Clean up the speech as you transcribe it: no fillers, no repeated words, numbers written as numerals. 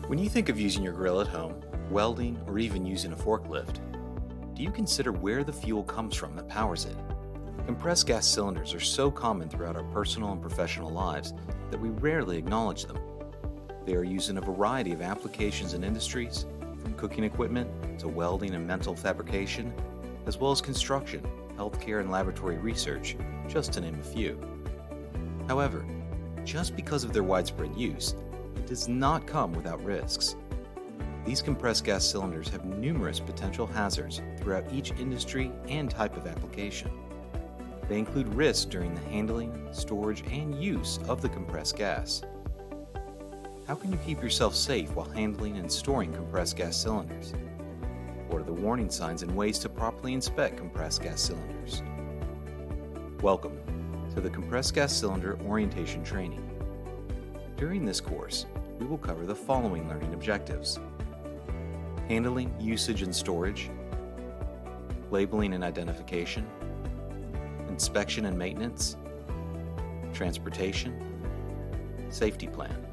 When you think of using your grill at home, welding, or even using a forklift, do you consider where the fuel comes from that powers it? Compressed gas cylinders are so common throughout our personal and professional lives that we rarely acknowledge them. They are used in a variety of applications and industries, from cooking equipment to welding and metal fabrication, as well as construction, healthcare, and laboratory research, just to name a few. However, just because of their widespread use, it does not come without risks. These compressed gas cylinders have numerous potential hazards throughout each industry and type of application. They include risks during the handling, storage, and use of the compressed gas. How can you keep yourself safe while handling and storing compressed gas cylinders? What are the warning signs and ways to properly inspect compressed gas cylinders? Welcome to the Compressed Gas Cylinder Orientation Training. During this course, we will cover the following learning objectives: handling, usage, and storage, labeling and identification, inspection and maintenance, transportation, safety plan.